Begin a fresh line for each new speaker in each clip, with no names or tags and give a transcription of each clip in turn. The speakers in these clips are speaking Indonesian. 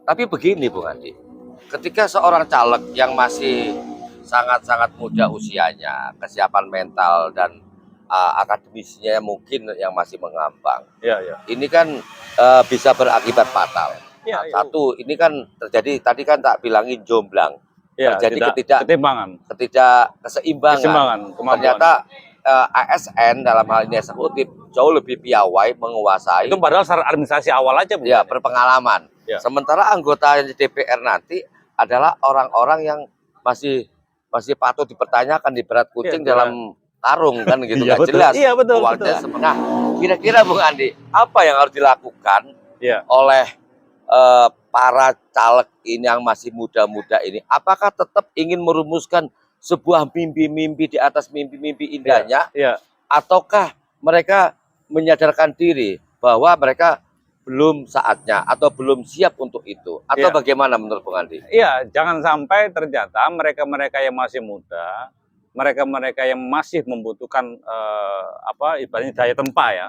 Tapi begini Bung Andi, ketika seorang caleg yang masih sangat-sangat muda usianya, kesiapan mental dan akademisinya mungkin yang masih mengambang,
Ya, ya.
ini kan bisa berakibat fatal.
Ya,
Nah,
ya.
satu, ini kan terjadi tadi kan tak bilangin jomblang,
Ya,
terjadi
ketimbangan, keseimbangan
keseimbangan.
kemampuan.
Ternyata ASN dalam hal ini eksekutif jauh lebih piawai menguasai,
Itu padahal secara administrasi awal aja,
ya,
bukan?
berpengalaman.
Ya.
Sementara anggota DPR nanti adalah orang-orang yang masih masih patut dipertanyakan di berat kucing
Ya,
dalam karung kan gitu,
Iya,
nggak
betul.
jelas.
Iya, betul,
Uangnya
betul.
Nah, kira-kira Bung Andi, apa yang harus dilakukan
Ya.
oleh para caleg ini yang masih muda-muda ini? Apakah tetap ingin merumuskan sebuah mimpi-mimpi di atas mimpi-mimpi indahnya,
Ya.
ataukah mereka menyadarkan diri bahwa mereka belum saatnya atau belum siap untuk itu, atau
Ya.
bagaimana menurut Bung Andi?
Iya, jangan sampai ternyata mereka-mereka yang masih muda, mereka-mereka yang masih membutuhkan ibaratnya daya tempa ya.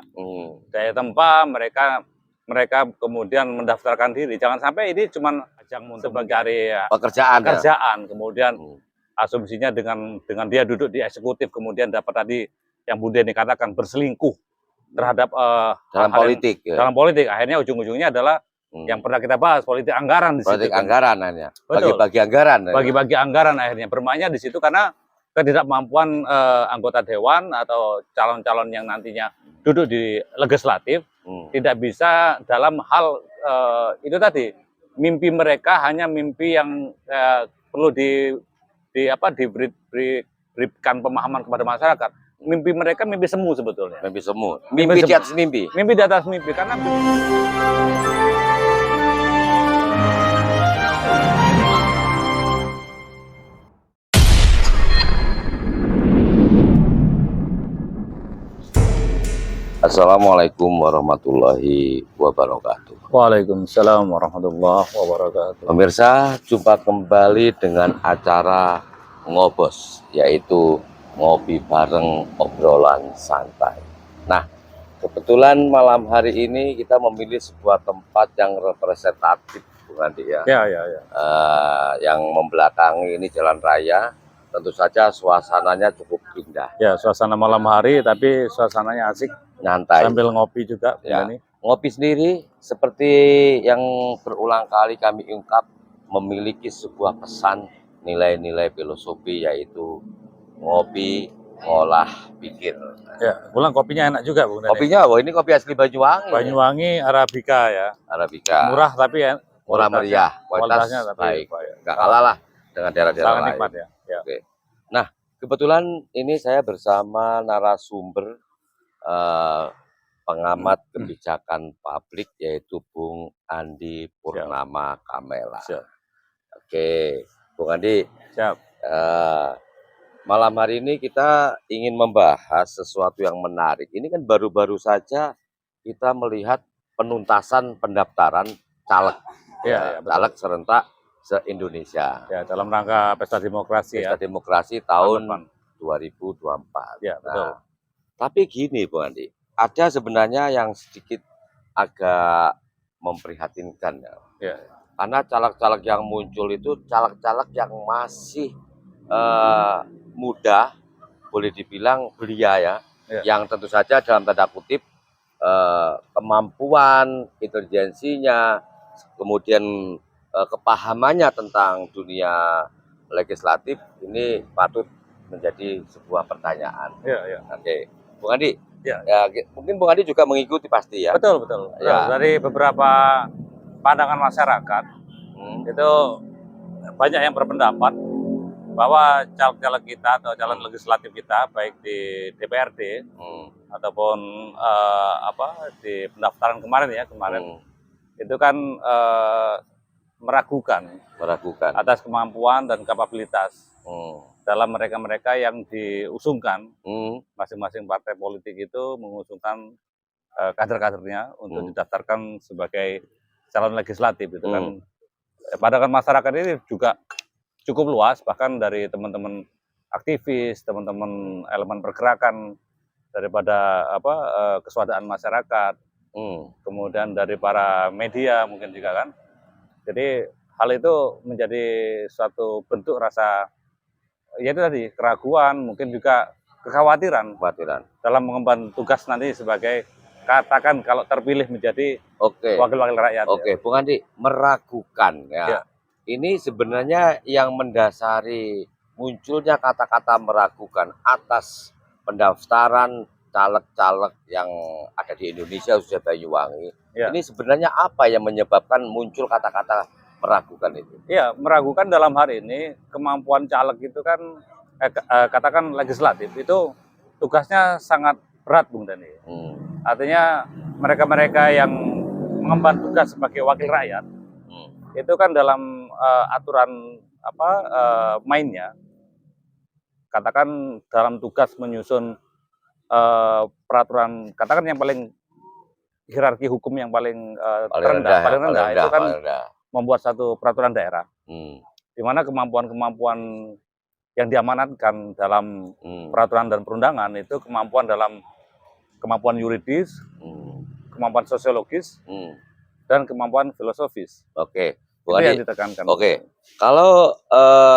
Daya tempa, mereka kemudian mendaftarkan diri. Jangan sampai ini cuma ajang untuk mencari pekerjaan, kemudian asumsinya dengan dia duduk di eksekutif, kemudian dapat tadi yang Bunda dikatakan berselingkuh terhadap
dalam politik.
Dalam politik, akhirnya ujung-ujungnya adalah yang pernah kita bahas, politik anggaran di situ.
Politik anggaran hanya.
Betul.
Bagi-bagi anggaran.
Bagi-bagi anggaran akhirnya bermainnya di situ karena ketidakmampuan anggota dewan atau calon-calon yang nantinya duduk di legislatif tidak bisa dalam hal itu tadi, mimpi mereka hanya mimpi yang perlu diberikan pemahaman kepada masyarakat. Mimpi mereka mimpi semu sebetulnya.
Mimpi semu. Mimpi di atas mimpi.
Mimpi di atas mimpi karena
Assalamualaikum warahmatullahi wabarakatuh.
Waalaikumsalam warahmatullahi wabarakatuh.
Pemirsa, jumpa kembali dengan acara Ngobos, yaitu ngopi bareng obrolan santai. Nah, kebetulan malam hari ini kita memilih sebuah tempat yang representatif, Bung Andi ya.
Ya.
Yang membelakangi ini jalan raya, tentu saja suasananya cukup indah.
Ya, suasana malam hari tapi suasananya asik,
nyantai.
Sambil ngopi juga.
Ya. Ngopi sendiri seperti yang berulang kali kami ungkap, memiliki sebuah pesan, nilai-nilai filosofi, yaitu ngopi ngolah pikir.
Ya, pulang kopinya enak juga, Bung.
Kopinya, ini kopi asli Banyuwangi.
Banyuwangi Arabica ya.
Arabica.
Murah tapi
murah meriah, kualitas baik. Nggak kalah lah dengan daerah-daerah lain.
Nikmat ya.
Oke. Nah, kebetulan ini saya bersama narasumber pengamat kebijakan publik, yaitu Bung Andi Purnama Kamela. Oke, Bung Andi.
Siap.
Malam hari ini kita ingin membahas sesuatu yang menarik. Ini kan baru-baru saja kita melihat penuntasan pendaftaran caleg, caleg serentak se-Indonesia.
Ya, dalam rangka pesta demokrasi.
Pesta demokrasi tahun 2024.
Ya, betul.
Nah, tapi gini, Bung Andi, ada sebenarnya yang sedikit agak memprihatinkan ya. Karena caleg-caleg yang muncul itu caleg-caleg yang masih muda, boleh dibilang belia ya, yang tentu saja dalam tanda kutip kemampuan, intelijensinya, kemudian kepahamannya tentang dunia legislatif ini patut menjadi sebuah pertanyaan. Oke, Bung Andi, ya, mungkin Bung Andi juga mengikuti pasti ya.
Betul. Ya. Dari beberapa pandangan masyarakat itu banyak yang berpendapat bahwa caleg-caleg kita atau calon legislatif kita, baik di DPRD ataupun di pendaftaran kemarin itu kan meragukan atas kemampuan dan kapabilitas dalam mereka-mereka yang diusungkan. Masing-masing partai politik itu mengusungkan kader-kadernya untuk didaftarkan sebagai calon legislatif. Itu kan pandangan masyarakat ini juga cukup luas, bahkan dari teman-teman aktivis, teman-teman elemen pergerakan, daripada keswadaan masyarakat, kemudian dari para media mungkin juga kan. Jadi hal itu menjadi suatu bentuk rasa, ya itu tadi, keraguan, mungkin juga kekhawatiran dalam mengemban tugas nanti sebagai, katakan kalau terpilih menjadi wakil-wakil rakyat.
Oke, Bung Andi, meragukan ya.
Ya.
Ini sebenarnya yang mendasari munculnya kata-kata meragukan atas pendaftaran caleg-caleg yang ada di Indonesia khususnya Banyuwangi.
Ya.
Ini sebenarnya apa yang menyebabkan muncul kata-kata meragukan itu?
Ya, meragukan dalam hari ini kemampuan caleg itu kan, katakan legislatif itu tugasnya sangat berat, Bung Dani. Artinya mereka-mereka yang mengemban tugas sebagai wakil rakyat itu kan dalam aturan mainnya, katakan dalam tugas menyusun peraturan, katakan yang paling hierarki hukum yang paling rendah itu kan membuat satu peraturan daerah, di mana kemampuan-kemampuan yang diamanatkan dalam peraturan dan perundangan itu kemampuan yuridis, kemampuan sosiologis, dan kemampuan filosofis.
Oke,
itu yang ditekankan.
Oke, kalau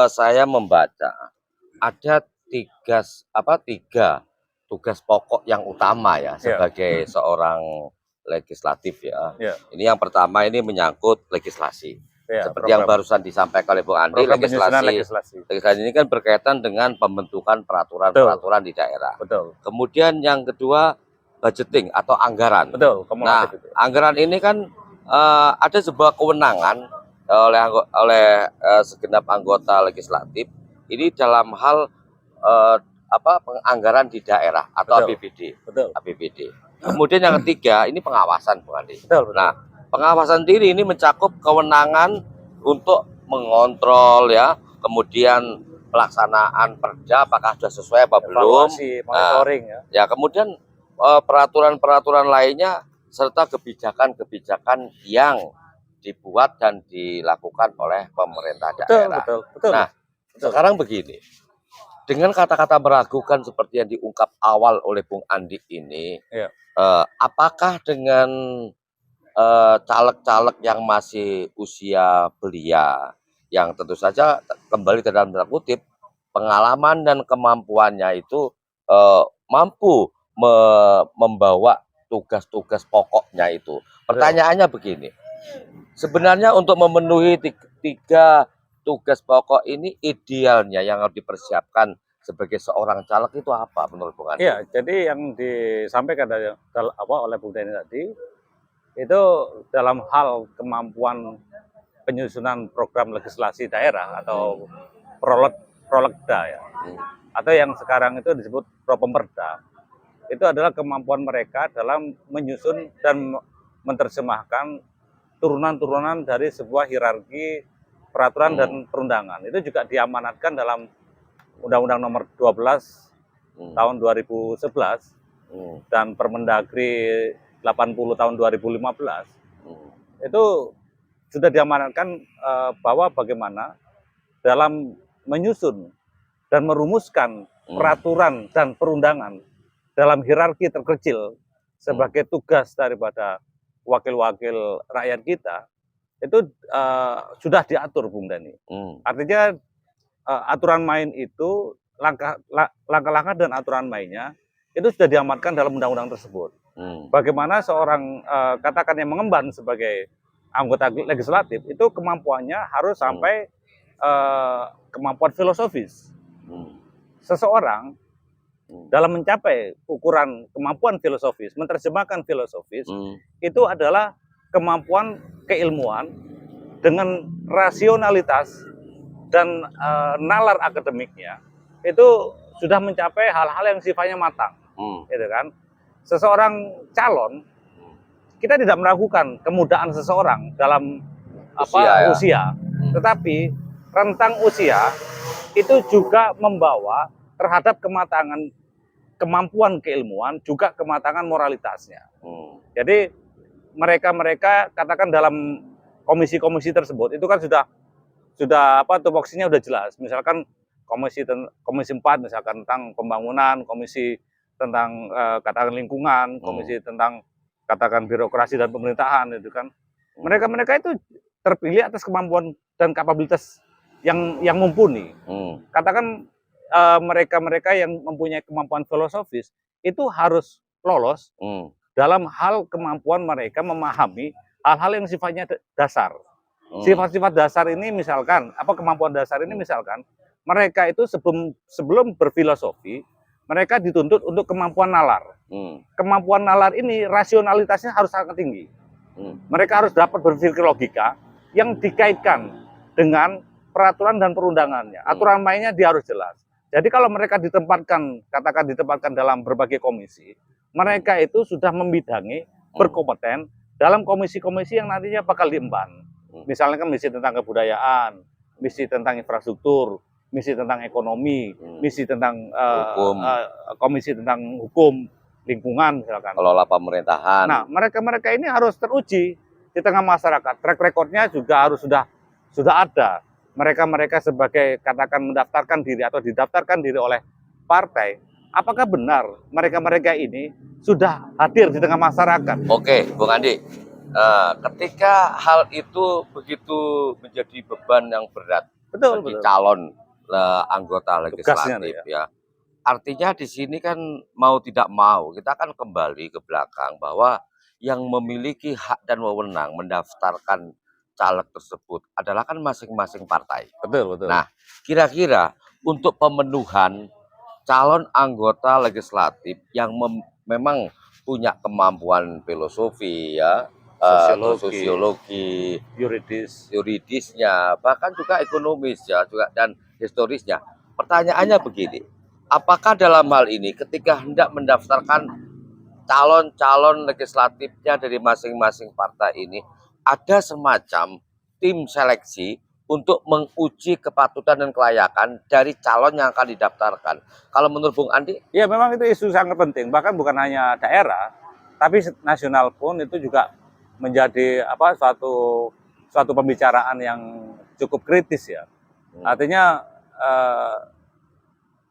saya membaca ada tiga tugas pokok yang utama ya sebagai seorang legislatif ya. Ini yang pertama, ini menyangkut legislasi. Seperti yang barusan disampaikan oleh Bung Andi, legislasi ini kan berkaitan dengan pembentukan peraturan-peraturan di daerah. Kemudian yang kedua, budgeting atau anggaran. Nah, anggaran ini kan ada sebuah kewenangan oleh segenap anggota legislatif ini dalam hal penganggaran di daerah atau APBD. Kemudian yang ketiga, ini pengawasan, Bung Andi. Nah, pengawasan diri ini mencakup kewenangan untuk mengontrol ya, kemudian pelaksanaan perda apakah sudah sesuai apa belum,
monitoring
ya kemudian peraturan-peraturan lainnya serta kebijakan-kebijakan yang dibuat dan dilakukan oleh pemerintah daerah. Nah, sekarang begini, dengan kata-kata meragukan seperti yang diungkap awal oleh Bung Andi ini, apakah dengan caleg-caleg yang masih usia belia, yang tentu saja kembali ke dalam tanda kutip pengalaman dan kemampuannya itu mampu membawa tugas-tugas pokoknya itu. Pertanyaannya begini, sebenarnya untuk memenuhi tiga tugas pokok ini idealnya yang harus dipersiapkan sebagai seorang caleg itu apa menurut Bung Andi?
Iya, jadi yang disampaikan oleh Bung Dani tadi itu dalam hal kemampuan penyusunan program legislasi daerah atau prolegda ya, atau yang sekarang itu disebut propemperda. Itu adalah kemampuan mereka dalam menyusun dan menerjemahkan turunan-turunan dari sebuah hierarki peraturan dan perundangan. Itu juga diamanatkan dalam Undang-Undang Nomor 12 tahun 2011 dan Permendagri 80 tahun 2015. Itu sudah diamanatkan bahwa bagaimana dalam menyusun dan merumuskan peraturan dan perundangan dalam hierarki terkecil sebagai tugas daripada wakil-wakil rakyat kita, itu sudah diatur, Bung Dani. Artinya aturan main itu, langkah-langkah dan aturan mainnya itu sudah diamatkan dalam undang-undang tersebut. Bagaimana seorang katakan yang mengemban sebagai anggota legislatif itu kemampuannya harus sampai kemampuan filosofis. Seseorang dalam mencapai ukuran kemampuan filosofis, menerjemahkan filosofis, itu adalah kemampuan keilmuan dengan rasionalitas dan nalar akademiknya itu sudah mencapai hal-hal yang sifatnya matang, gitu kan? Seseorang calon, kita tidak meragukan kemudahan seseorang dalam usia, tetapi rentang usia itu juga membawa terhadap kematangan kemampuan keilmuan, juga kematangan moralitasnya. Jadi mereka katakan dalam komisi-komisi tersebut itu kan sudah tupoksinya sudah jelas. Misalkan komisi 4 misalkan tentang pembangunan, komisi tentang katakan lingkungan, komisi tentang katakan birokrasi dan pemerintahan itu kan. Mereka itu terpilih atas kemampuan dan kapabilitas yang mumpuni. Katakan mereka-mereka yang mempunyai kemampuan filosofis itu harus lolos dalam hal kemampuan mereka memahami hal-hal yang sifatnya dasar. Sifat-sifat dasar ini misalkan, kemampuan dasar ini misalkan, mereka itu sebelum berfilosofi, mereka dituntut untuk kemampuan nalar. Kemampuan nalar ini rasionalitasnya harus sangat tinggi. Mereka harus dapat berpikir logika yang dikaitkan dengan peraturan dan perundangannya. Aturan mainnya dia harus jelas. Jadi kalau mereka ditempatkan dalam berbagai komisi, mereka itu sudah membidangi, berkompeten dalam komisi-komisi yang nantinya bakal diemban. Misalnya kan misi tentang kebudayaan, misi tentang infrastruktur, misi tentang ekonomi, misi tentang komisi tentang hukum, lingkungan misalkan.
Kelola pemerintahan.
Nah, mereka ini harus teruji di tengah masyarakat. Track recordnya juga harus sudah ada. Mereka sebagai katakan mendaftarkan diri atau didaftarkan diri oleh partai. Apakah benar mereka ini sudah hadir di tengah masyarakat?
Oke, Bung Andi. Ketika hal itu begitu menjadi beban yang berat bagi calon anggota legislatif ya. Artinya di sini kan mau tidak mau kita akan kembali ke belakang bahwa yang memiliki hak dan wewenang mendaftarkan caleg tersebut adalah kan masing-masing partai.
Betul.
Nah, kira-kira untuk pemenuhan calon anggota legislatif yang memang punya kemampuan filosofi ya, sosiologi, yuridisnya, bahkan juga ekonomis ya, juga dan historisnya. Pertanyaannya begini, apakah dalam hal ini ketika hendak mendaftarkan calon-calon legislatifnya dari masing-masing partai ini ada semacam tim seleksi untuk menguji kepatutan dan kelayakan dari calon yang akan didaftarkan? Kalau menurut Bung Andi?
Ya memang itu isu sangat penting, bahkan bukan hanya daerah, tapi nasional pun itu juga menjadi suatu pembicaraan yang cukup kritis ya. Artinya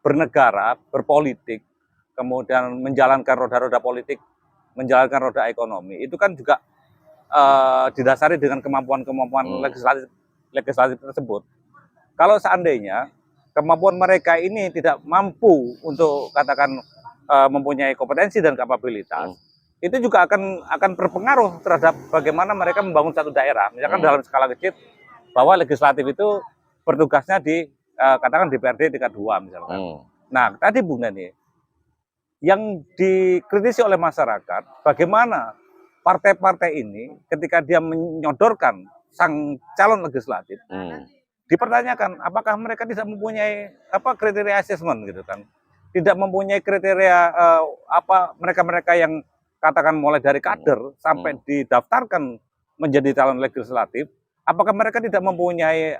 bernegara, berpolitik, kemudian menjalankan roda-roda politik, menjalankan roda ekonomi, itu kan juga didasari dengan kemampuan-kemampuan legislatif tersebut. Kalau seandainya kemampuan mereka ini tidak mampu untuk katakan mempunyai kompetensi dan kapabilitas, itu juga akan berpengaruh terhadap bagaimana mereka membangun satu daerah. Misalkan dalam skala kecil, bahwa legislatif itu bertugasnya di katakan DPRD tingkat 2 misalkan. Nah, tadi Bung Dani, yang dikritisi oleh masyarakat, bagaimana partai-partai ini ketika dia menyodorkan sang calon legislatif, dipertanyakan apakah mereka tidak mempunyai kriteria asesmen gitu kan. Tidak mempunyai kriteria mereka-mereka yang katakan mulai dari kader sampai didaftarkan menjadi calon legislatif, apakah mereka tidak mempunyai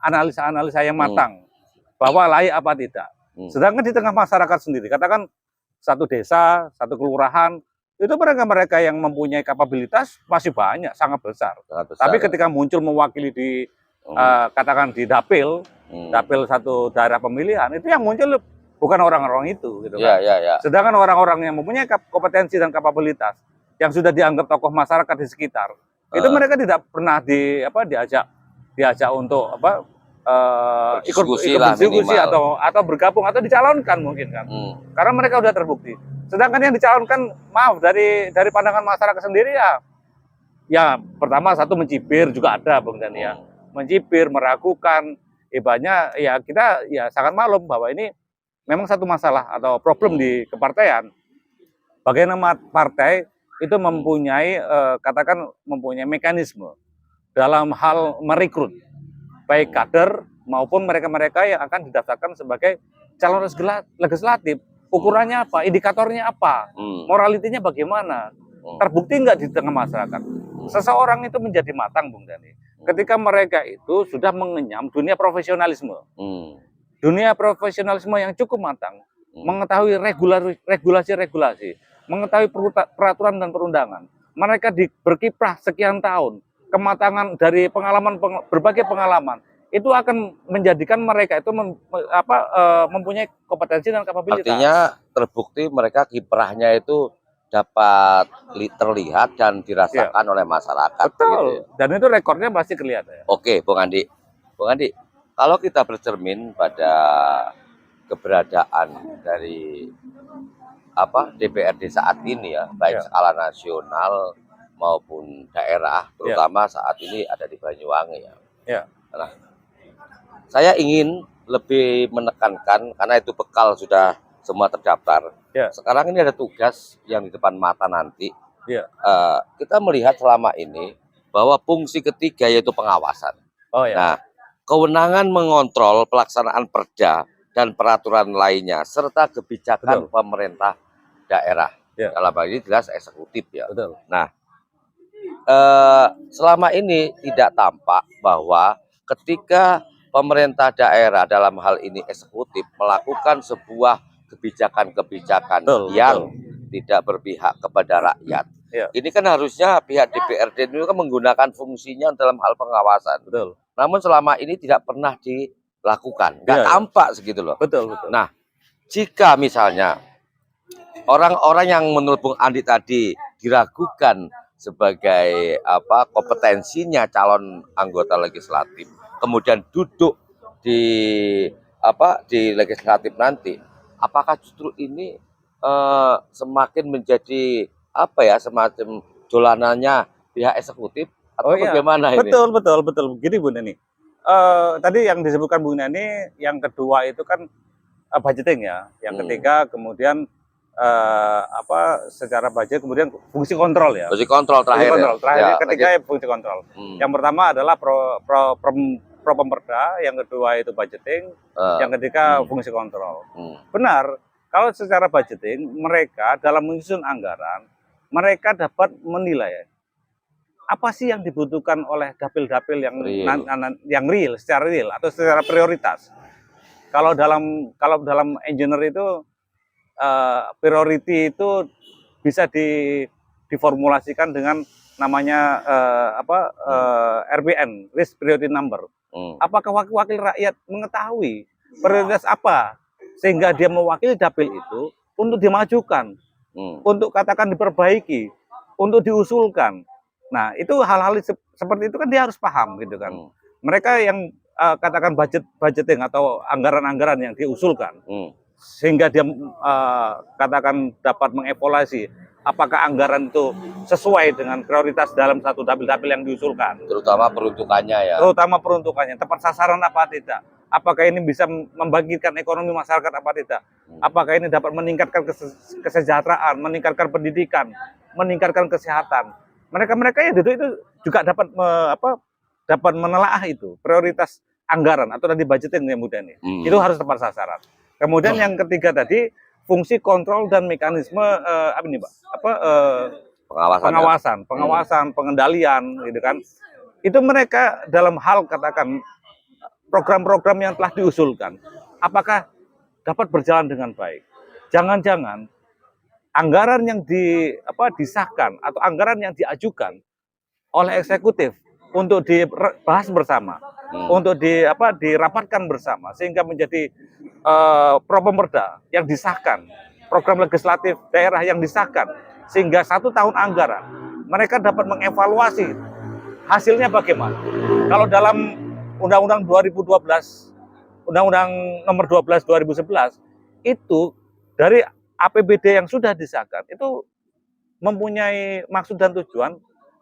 analisa-analisa yang matang bahwa layak apa tidak. Sedangkan di tengah masyarakat sendiri, katakan satu desa, satu kelurahan, itu mereka yang mempunyai kapabilitas masih banyak, sangat besar. Tapi ketika muncul mewakili di katakan di dapil satu daerah pemilihan, itu yang muncul bukan orang-orang itu, gitu kan. Sedangkan orang-orang yang mempunyai kompetensi dan kapabilitas yang sudah dianggap tokoh masyarakat di sekitar, itu mereka tidak pernah diajak untuk ikut berdiskusi atau bergabung atau dicalonkan mungkin kan. Karena mereka sudah terbukti. Sedangkan yang dicalonkan, maaf, dari pandangan masyarakat sendiri ya pertama satu mencibir juga ada Bung Dani ya. Mencibir, meragukan, hebatnya ya kita ya sangat maklum bahwa ini memang satu masalah atau problem di kepartaian. Bagaimana partai itu mempunyai katakan mempunyai mekanisme dalam hal merekrut baik kader maupun mereka-mereka yang akan didaftarkan sebagai calon legislatif. Ukurannya apa? Indikatornya apa? Moralitinya bagaimana? Terbukti nggak di tengah masyarakat? Seseorang itu menjadi matang, Bung Dani, ketika mereka itu sudah mengenyam dunia profesionalisme. Dunia profesionalisme yang cukup matang, mengetahui regulasi-regulasi, mengetahui peraturan dan perundangan. Mereka berkiprah sekian tahun, kematangan dari berbagai pengalaman, itu akan menjadikan mereka itu mempunyai kompetensi dan kapabilitas.
Artinya terbukti mereka kiprahnya itu dapat terlihat dan dirasakan oleh masyarakat.
Betul.
Gitu ya.
Dan itu rekornya pasti kelihatan. Ya.
Oke, Bung Andi. Bung Andi, kalau kita bercermin pada keberadaan dari DPRD saat ini ya, baik skala nasional maupun daerah, terutama saat ini ada di Banyuwangi ya. Nah, saya ingin lebih menekankan karena itu bekal sudah semua terdaftar. Sekarang ini ada tugas yang di depan mata nanti. Kita melihat selama ini bahwa fungsi ketiga yaitu pengawasan. Nah, kewenangan mengontrol pelaksanaan perda dan peraturan lainnya serta kebijakan pemerintah daerah. Dalam hal ini jelas eksekutif ya. Nah, selama ini tidak tampak bahwa ketika pemerintah daerah dalam hal ini eksekutif melakukan sebuah kebijakan-kebijakan yang tidak berpihak kepada rakyat. Ini kan harusnya pihak DPRD itu kan menggunakan fungsinya dalam hal pengawasan. Namun selama ini tidak pernah dilakukan, nggak tampak segitu loh. Nah, jika misalnya orang-orang yang menurut Bung Andi tadi diragukan sebagai kompetensinya calon anggota legislatif, kemudian duduk di legislatif nanti, apakah justru ini semakin menjadi semacam dolanannya pihak eksekutif atau bagaimana ini?
Betul. Gini Bu Nani, tadi yang disebutkan Bu Nani, yang kedua itu kan budgeting ya, yang ketiga kemudian secara budget, kemudian fungsi kontrol ya.
Fungsi kontrol terakhir.
Ketiga fungsi kontrol. Yang pertama adalah pro pemperda, yang kedua itu budgeting, yang ketiga fungsi kontrol. Benar, kalau secara budgeting mereka dalam menyusun anggaran, mereka dapat menilai apa sih yang dibutuhkan oleh dapil-dapil yang real, secara real atau secara prioritas. Kalau dalam engineer itu priority itu bisa diformulasikan dengan namanya RPN, Risk Priority Number. Apakah wakil rakyat mengetahui prioritas apa sehingga dia mewakili dapil itu untuk dimajukan, untuk katakan diperbaiki, untuk diusulkan. Nah, itu hal-hal seperti itu kan dia harus paham gitu kan. Mereka yang katakan budgeting atau anggaran-anggaran yang diusulkan, sehingga dia katakan dapat mengevaluasi apakah anggaran itu sesuai dengan prioritas dalam satu dapil-dapil yang diusulkan.
Terutama peruntukannya ya.
Terutama peruntukannya, tepat sasaran apa tidak. Apakah ini bisa membangkitkan ekonomi masyarakat apa tidak. Apakah ini dapat meningkatkan kesejahteraan, meningkatkan pendidikan, meningkatkan kesehatan. Mereka yang duduk itu juga dapat menelaah itu prioritas anggaran atau tadi budgeting yang mudah ini. Itu harus tepat sasaran. Kemudian yang ketiga tadi fungsi kontrol dan mekanisme pengawasan, pengendalian gitu kan. Itu mereka dalam hal katakan program-program yang telah diusulkan apakah dapat berjalan dengan baik. Jangan-jangan anggaran yang disahkan atau anggaran yang diajukan oleh eksekutif untuk dibahas bersama, untuk dirapatkan bersama sehingga menjadi properda yang disahkan, program legislatif daerah yang disahkan sehingga 1 tahun anggaran mereka dapat mengevaluasi hasilnya bagaimana. Kalau dalam Undang-Undang 2012, Undang-Undang Nomor 12 2011 itu dari APBD yang sudah disahkan itu mempunyai maksud dan tujuan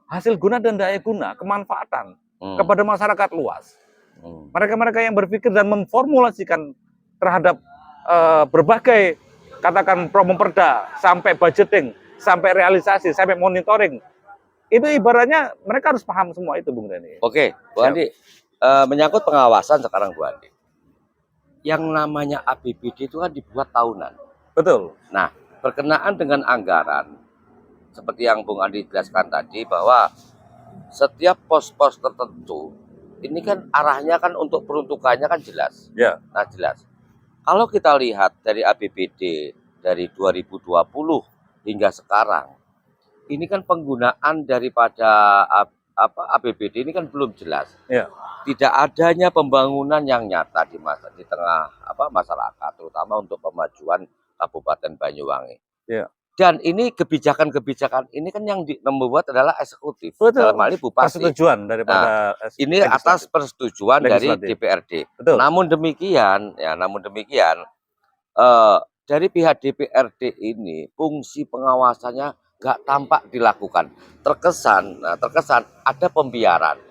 hasil guna dan daya guna kemanfaatan kepada masyarakat luas. Mereka-mereka yang berpikir dan memformulasikan terhadap berbagai katakan properda sampai budgeting, sampai realisasi, sampai monitoring. Itu ibaratnya mereka harus paham semua itu, Bung Dani.
Oke, Bu Andi, menyangkut pengawasan sekarang, Bu Andi. Yang namanya APBD itu kan dibuat tahunan.
Betul.
Nah, berkenaan dengan anggaran, seperti yang Bung Andi jelaskan tadi bahwa setiap pos-pos tertentu ini kan arahnya kan untuk peruntukannya kan jelas.
Ya.
Nah, jelas. Kalau kita lihat dari APBD dari 2020 hingga sekarang, ini kan penggunaan daripada APBD ini kan belum jelas.
Ya.
Tidak adanya pembangunan yang nyata di tengah masyarakat, terutama untuk pemajuan Kabupaten Banyuwangi.
Ya.
Dan ini kebijakan-kebijakan ini kan yang membuat adalah eksekutif.
Betul.
Dalam hal ini bupati.
Persetujuan daripada
ini atas persetujuan dari
legislatif.
DPRD.
Betul.
Namun demikian, dari pihak DPRD ini fungsi pengawasannya nggak tampak dilakukan. Terkesan ada pembiaran.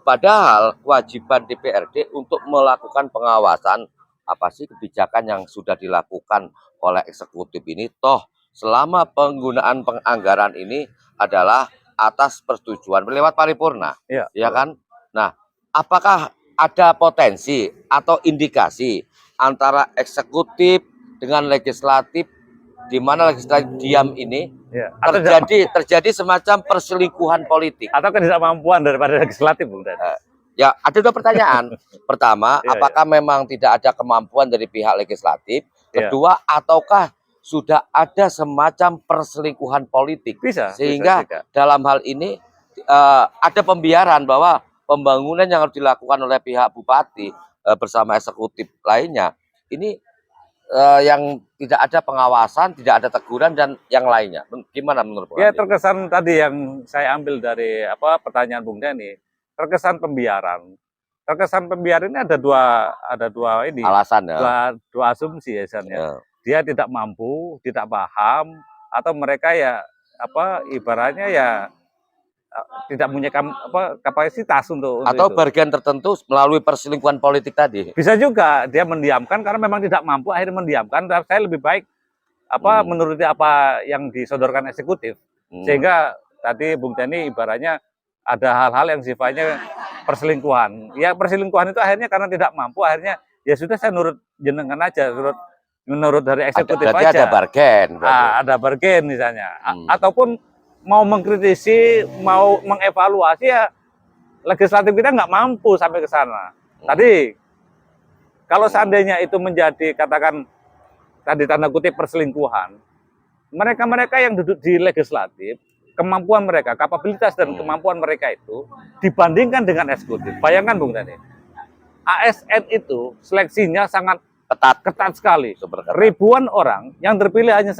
Padahal kewajiban DPRD untuk melakukan pengawasan apa sih kebijakan yang sudah dilakukan oleh eksekutif ini, toh selama penggunaan penganggaran ini adalah atas persetujuan lewat paripurna, ya kan? Nah, apakah ada potensi atau indikasi antara eksekutif dengan legislatif, di mana legislatif diam ini terjadi semacam perselingkuhan politik
atau ketidakmampuan daripada legislatif, Bung Dan?
Ya, ada dua pertanyaan. Pertama, apakah memang tidak ada kemampuan dari pihak legislatif? Kedua, ataukah sudah ada semacam perselingkuhan politik? Sehingga dalam hal ini ada pembiaran bahwa pembangunan yang harus dilakukan oleh pihak bupati bersama eksekutif lainnya, ini yang tidak ada pengawasan, tidak ada teguran, dan yang lainnya. Gimana menurut Bung?
Ya, terkesan tadi yang saya ambil dari pertanyaan Bung Denny, terkesan pembiaran. Terkesan pembiaran ini ada dua ini
alasan, ya.
dua asumsi ya, dia tidak mampu, tidak paham, atau mereka ibaratnya tidak punya kapasitas untuk
atau
itu.
bagian tertentu melalui perselingkuhan politik tadi.
Bisa juga dia mendiamkan karena memang tidak mampu, akhirnya mendiamkan. Dan saya lebih baik menuruti apa yang disodorkan eksekutif, sehingga tadi Bung Denny ibaratnya ada hal-hal yang sifatnya perselingkuhan. Ya, perselingkuhan itu akhirnya karena tidak mampu, akhirnya ya sudah saya nurut jenengan aja, menurut dari eksekutif aja.
Ada bargain.
Ada bargain misalnya. Ataupun mau mengkritisi, mau mengevaluasi, ya legislatif kita nggak mampu sampai ke sana. Tadi kalau seandainya itu menjadi, katakan tadi tanda kutip perselingkuhan, mereka yang duduk di legislatif, kemampuan mereka, kapabilitas dan kemampuan mereka itu dibandingkan dengan eksekutif. Bayangkan Bung Denny, ASN itu seleksinya sangat ketat sekali. Ribuan orang yang terpilih hanya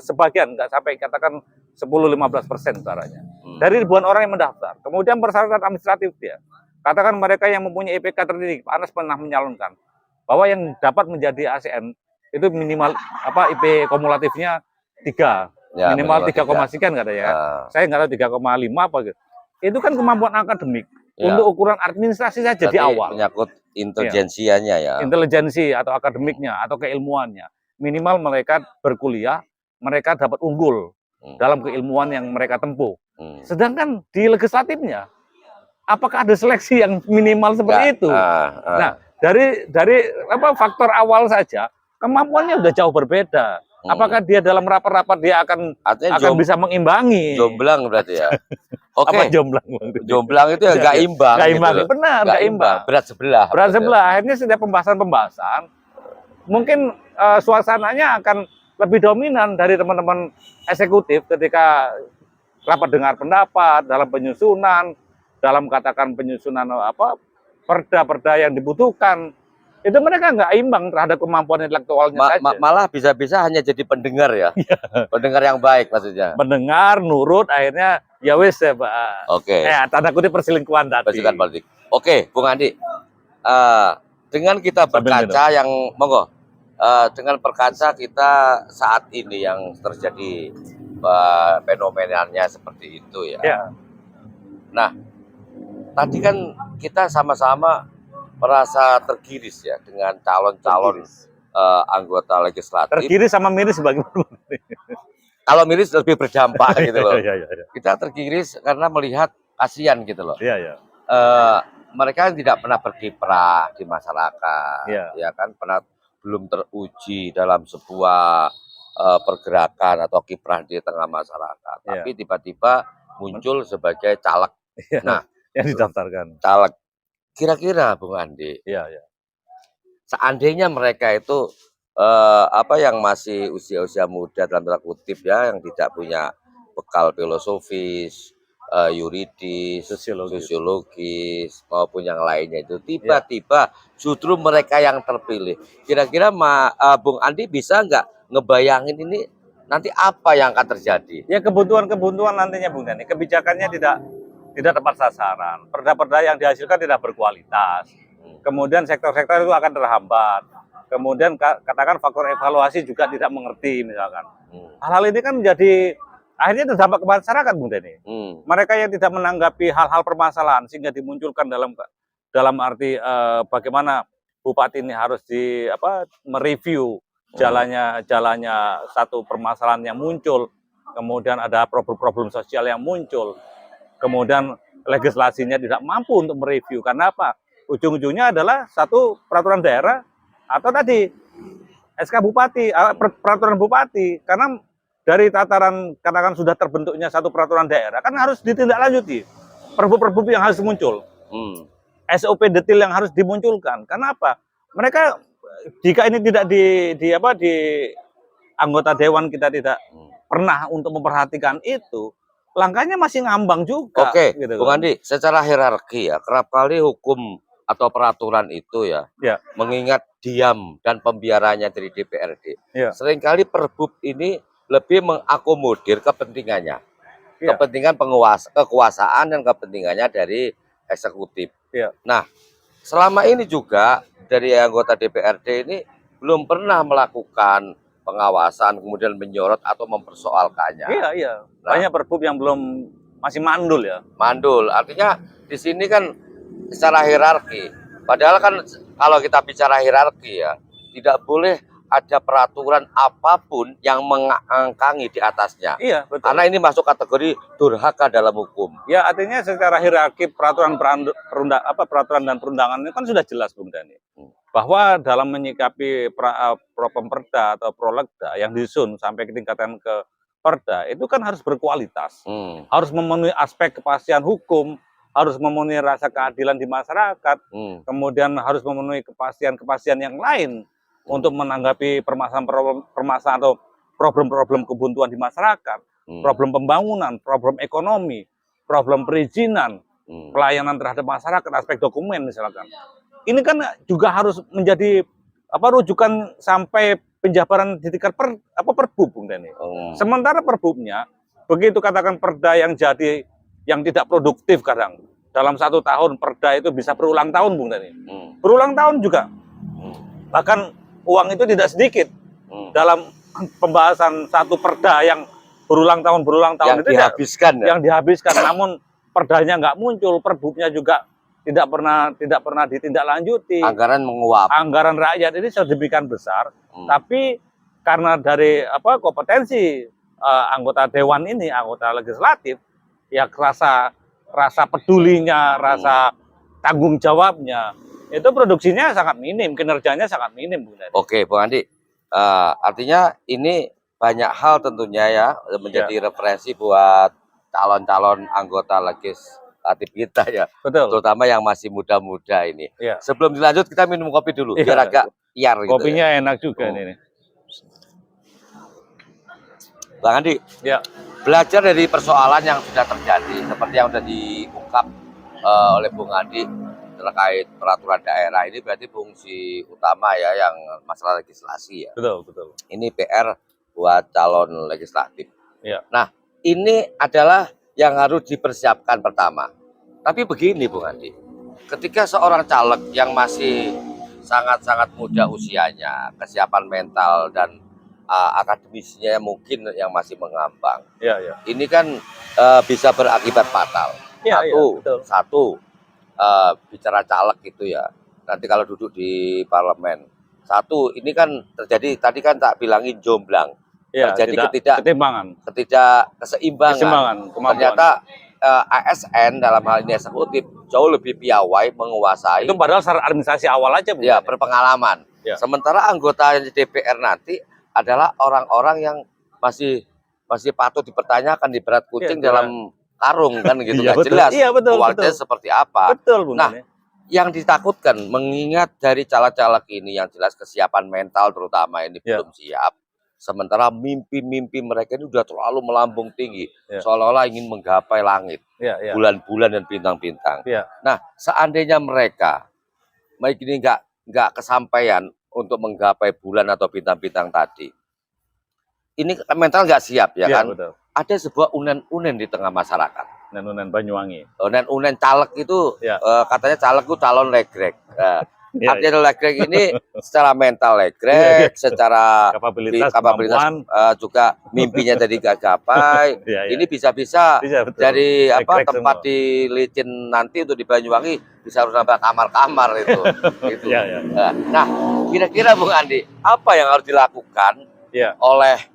sebagian, nggak sampai katakan 10-15% suaranya. Dari ribuan orang yang mendaftar. Kemudian persyaratan administratif dia. Katakan mereka yang mempunyai IPK tertinggi, Pak Anas pernah menyalonkan bahwa yang dapat menjadi ASN itu minimal IP kumulatifnya 3. Ya, minimal 3,3 katanya. Saya nggak tahu 3,5 apa gitu. Itu kan kemampuan akademik. Ya. Untuk ukuran administrasi saja di awal.
Menyangkut intelijensianya ya.
Intelijensi atau akademiknya atau keilmuannya. Minimal mereka berkuliah, mereka dapat unggul dalam keilmuan yang mereka tempuh. Sedangkan di legislatifnya, apakah ada seleksi yang minimal seperti itu? Nah, dari faktor awal saja, kemampuannya udah jauh berbeda. Apakah dia dalam rapat-rapat dia akan bisa mengimbangi?
Jomblang berarti ya. Oke.
Apa jomblang?
Jomblang itu ya nggak imbang.
Nggak imbang, gitu. Benar, nggak imbang.
Berat sebelah.
Berat sebelah. Akhirnya setiap pembahasan, mungkin suasananya akan lebih dominan dari teman-teman eksekutif ketika rapat dengar pendapat dalam penyusunan, perda-perda yang dibutuhkan. Itu mereka nggak imbang terhadap kemampuan intelektualnya saja.
Malah bisa-bisa hanya jadi pendengar ya. Pendengar yang baik maksudnya.
Pendengar, nurut, akhirnya ya wes ya Pak.
Oke.
Tanda kutip perselingkuhan tadi.
Perselingkuhan politik. Oke, Bung Andi. Dengan kita berkaca dengan berkaca kita saat ini yang terjadi fenomenanya seperti itu ya. Nah, tadi kan kita sama-sama merasa tergiris ya dengan calon-calon anggota legislatif.
Tergiris sama miris bagaimana?
Kalau miris lebih berdampak gitu loh. Kita tergiris karena melihat kasihan gitu loh. Mereka tidak pernah berkiprah di masyarakat, ya kan, belum teruji dalam sebuah pergerakan atau kiprah di tengah masyarakat. Tapi tiba-tiba muncul sebagai caleg. Nah,
yang didaftarkan.
Caleg. Kira-kira Bung Andi, seandainya mereka itu yang masih usia-usia muda dalam tanda kutip ya, yang tidak punya bekal filosofis, yuridis, sosiologis maupun yang lainnya itu, tiba-tiba justru mereka yang terpilih. Kira-kira Bung Andi bisa nggak ngebayangin ini nanti apa yang akan terjadi?
Ya kebutuhan-kebutuhan nantinya Bung Dani, kebijakannya tidak tepat sasaran, perda-perda yang dihasilkan tidak berkualitas, kemudian sektor-sektor itu akan terhambat, kemudian katakan faktor evaluasi juga tidak mengerti misalkan. Hal-hal ini kan menjadi akhirnya terdampak ke masyarakat Bung Dani. Mereka yang tidak menanggapi hal-hal permasalahan sehingga dimunculkan dalam arti bagaimana bupati ini harus mereview jalannya satu permasalahan yang muncul, kemudian ada problem-problem sosial yang muncul, kemudian legislasinya tidak mampu untuk mereview. Karena apa? Ujung-ujungnya adalah satu peraturan daerah atau tadi SK Bupati, peraturan Bupati. Karena dari tataran katakan sudah terbentuknya satu peraturan daerah kan harus ditindaklanjuti. Perbu-perbu yang harus muncul. SOP detail yang harus dimunculkan. Karena apa? Mereka jika ini tidak di anggota dewan kita tidak pernah untuk memperhatikan itu, langkahnya masih ngambang juga.
Oke,
gitu.
Bung Andi, secara hierarki ya, kerap kali hukum atau peraturan itu ya, mengingat diam dan pembiarannya dari DPRD. Seringkali Perbub ini lebih mengakomodir kepentingannya, kepentingan kekuasaan dan kepentingannya dari eksekutif. Nah, selama ini juga dari anggota DPRD ini belum pernah melakukan pengawasan, kemudian menyorot atau mempersoalkannya.
Iya. Banyak Perbub yang belum masih mandul ya.
Mandul, artinya di sini kan secara hierarki. Padahal kan kalau kita bicara hierarki ya, tidak boleh ada peraturan apapun yang mengangkangi di atasnya.
Iya, betul.
Karena ini masuk kategori durhaka dalam hukum.
Ya, artinya secara hierarki peraturan dan perundangan ini kan sudah jelas Bung Dani. Bahwa dalam menyikapi Propemperda atau Prolegda yang disusun sampai ke tingkatan ke Perda itu kan harus berkualitas. Harus memenuhi aspek kepastian hukum, harus memenuhi rasa keadilan di masyarakat, kemudian harus memenuhi kepastian yang lain untuk menanggapi permasalahan atau problem-problem kebuntuan di masyarakat, problem pembangunan, problem ekonomi, problem perizinan, pelayanan terhadap masyarakat, aspek dokumen misalkan. Ini kan juga harus menjadi rujukan sampai penjabaran di tingkat Perbub, Bung Dani. Sementara Perbubnya begitu katakan perda yang tidak produktif kadang dalam 1 tahun perda itu bisa berulang tahun, Bung Dani. Berulang tahun juga. Bahkan uang itu tidak sedikit dalam pembahasan satu perda yang berulang tahun
yang
itu
dihabiskan,
namun perdanya nggak muncul, Perbubnya juga tidak pernah ditindaklanjuti.
Anggaran menguap.
Anggaran rakyat ini sedemikian besar, tapi karena dari kompetensi anggota dewan ini, anggota legislatif, ya rasa pedulinya, rasa tanggung jawabnya, itu produksinya sangat minim, kinerjanya sangat minim, Bung Dani.
Oke, Bung Andi. Artinya ini banyak hal tentunya ya menjadi referensi buat calon-calon anggota legislatif kita ya.
Betul.
Terutama yang masih muda-muda ini. Sebelum dilanjut kita minum kopi dulu biar agak liar gitu.
Kopinya enak juga ini.
Bang Andi, belajar dari persoalan yang sudah terjadi seperti yang sudah diungkap oleh Bung Andi terkait peraturan daerah, ini berarti fungsi utama ya yang masalah legislasi ya.
Betul.
Ini PR buat calon legislatif.
Nah,
ini adalah yang harus dipersiapkan pertama. Tapi begini Bung Andi, ketika seorang caleg yang masih sangat-sangat muda usianya, kesiapan mental dan akademisinya mungkin yang masih mengambang, ini kan bisa berakibat fatal. Satu, bicara caleg gitu ya, nanti kalau duduk di parlemen, satu ini kan terjadi tadi kan tak bilangin jomblang, terjadi ketidakkeseimbangan. Ternyata ASN dalam hal ini eksekutif jauh lebih piawai menguasai.
Itu padahal secara administrasi awal aja,
ya, berpengalaman. Sementara anggota DPR nanti adalah orang-orang yang masih patut dipertanyakan, di berat kucing dalam karung kan gitu, nggak jelas kualitasnya seperti apa. Nah, yang ditakutkan mengingat dari caleg-caleg ini yang jelas kesiapan mental terutama ini belum siap. Sementara mimpi-mimpi mereka ini udah terlalu melambung tinggi, seolah-olah ingin menggapai langit, bulan-bulan dan bintang-bintang. Nah, seandainya mereka ini nggak kesampaian untuk menggapai bulan atau bintang-bintang tadi, ini mental nggak siap ya
Iya,
kan.
betul.
Ada sebuah unen-unen di tengah masyarakat.
Unen Banyuwangi.
Unen caleg itu
Ya.
katanya caleg itu calon legrek.
Ya,
Artinya legrek ini secara mental
Iya,
legrek, secara
kapabilitas,
kapabilitas
kemampuan.
juga mimpinya jadi gak gapai.
Iya, iya.
Ini bisa-bisa
Bisa, betul.
dari
Legrek
tempat
semua.
di Licin nanti untuk di Banyuwangi bisa harus nambah kamar-kamar itu. Gitu.
Iya, iya.
Nah, kira-kira Bung Andi, apa yang harus dilakukan
Iya.
oleh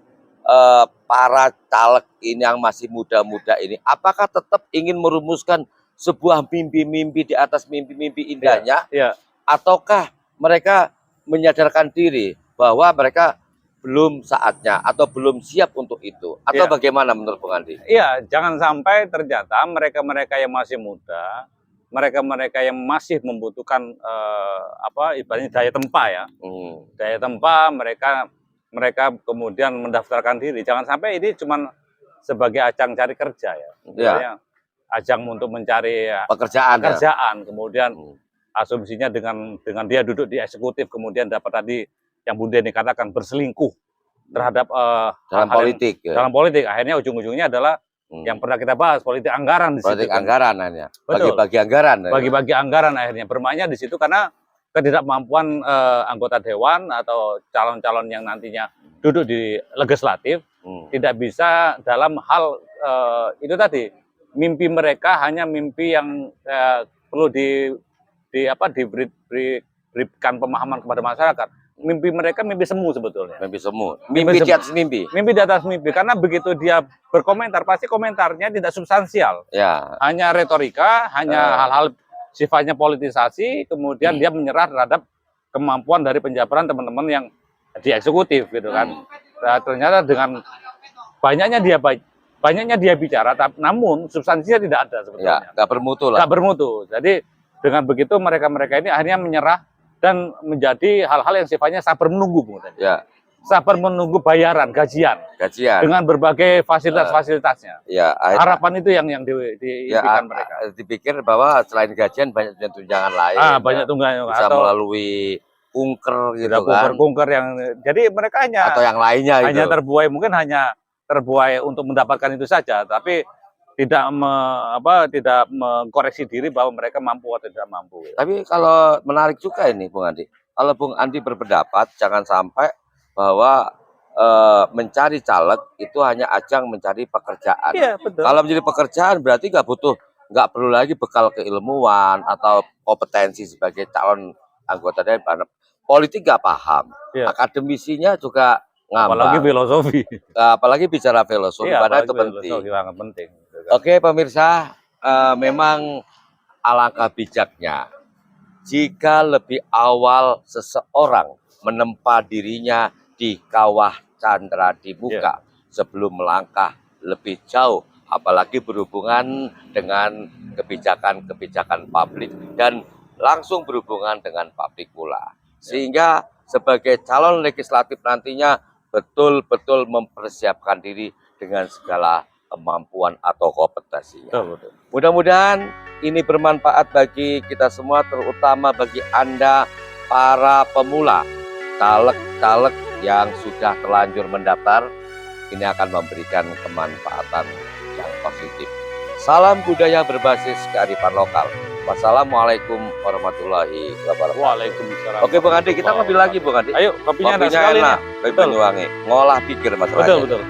para caleg ini yang masih muda-muda ini? Apakah tetap ingin merumuskan sebuah mimpi-mimpi di atas mimpi-mimpi indahnya?
Iya.
Ataukah mereka menyadarkan diri bahwa mereka belum saatnya atau belum siap untuk itu? Atau
Iya.
bagaimana menurut Bung Andi?
Iya, jangan sampai ternyata mereka-mereka yang masih muda, mereka-mereka yang masih membutuhkan ibaratnya daya tempa ya. Daya tempa, mereka kemudian mendaftarkan diri. Jangan sampai ini cuma sebagai ajang cari kerja ya. Misalnya ajang untuk mencari
pekerjaan.
Kemudian asumsinya dengan dia duduk di eksekutif kemudian dapat tadi yang Bunda ini katakan berselingkuh terhadap
dalam politik.
Dalam politik akhirnya ujung-ujungnya adalah yang pernah kita bahas, politik anggaran di situ.
Politik anggaran akhirnya.
Betul.
Bagi-bagi anggaran.
Bagi-bagi anggaran akhirnya bermainnya di situ karena ketidakmampuan anggota dewan atau calon-calon yang nantinya duduk di legislatif tidak bisa dalam hal itu tadi, mimpi mereka hanya mimpi yang perlu diberikan pemahaman kepada masyarakat. Mimpi mereka mimpi semu sebetulnya.
Mimpi semu. Mimpi di atas mimpi.
Mimpi di atas mimpi. Karena begitu dia berkomentar, pasti komentarnya tidak substansial.
Ya.
Hanya retorika, hanya hal-hal sifatnya politisasi, kemudian dia menyerah terhadap kemampuan dari penjabaran teman-teman yang di eksekutif gitu kan. Nah, ternyata dengan banyaknya dia bicara, namun substansinya tidak ada sebetulnya.
Ya, nggak bermutu lah.
Nggak bermutu. Jadi dengan begitu mereka-mereka ini akhirnya menyerah dan menjadi hal-hal yang sifatnya sabar menunggu, Bung.
Ya.
Sabar menunggu bayaran, gajian. Dengan berbagai fasilitas-fasilitasnya.
Ya,
harapan itu yang diimpikan mereka.
Dipikir bahwa selain gajian banyak tunjangan lain.
Banyak tunjangan
bisa melalui kunker gitu kan.
Kunker yang jadi mereka hanya
atau yang lainnya
hanya terbuai untuk mendapatkan itu saja, tapi tidak mengkoreksi diri bahwa mereka mampu atau tidak mampu.
Tapi kalau menarik juga ini Bung Andi. Kalau Bung Andi berpendapat jangan sampai bahwa mencari caleg itu hanya ajang mencari pekerjaan.
Iya, betul.
Kalau menjadi pekerjaan berarti nggak perlu lagi bekal keilmuan atau kompetensi sebagai calon anggota dewan. Politik nggak paham, akademisinya juga ngambang.
Apalagi filosofi.
Apalagi bicara filosofi, padahal itu penting.
Sangat penting.
Oke pemirsa, memang alangkah bijaknya jika lebih awal seseorang menempa dirinya di kawah candra di muka sebelum melangkah lebih jauh, apalagi berhubungan dengan kebijakan-kebijakan publik dan langsung berhubungan dengan publik pula. Sehingga sebagai calon legislatif nantinya betul-betul mempersiapkan diri dengan segala kemampuan atau kompetensinya. Mudah-mudahan ini bermanfaat bagi kita semua, terutama bagi Anda para pemula, caleg-caleg yang sudah terlanjur mendaftar. Ini akan memberikan kemanfaatan yang positif. Salam budaya berbasis kearifan lokal. Wassalamualaikum warahmatullahi wabarakatuh.
Waalaikumsalam.
Oke Bung Andi, kita ngopi lagi Bung Andi.
Ayo, kopinya enak sekali
enak. Kopi Banyuwangi. Ngolah pikir Mas.
Betul.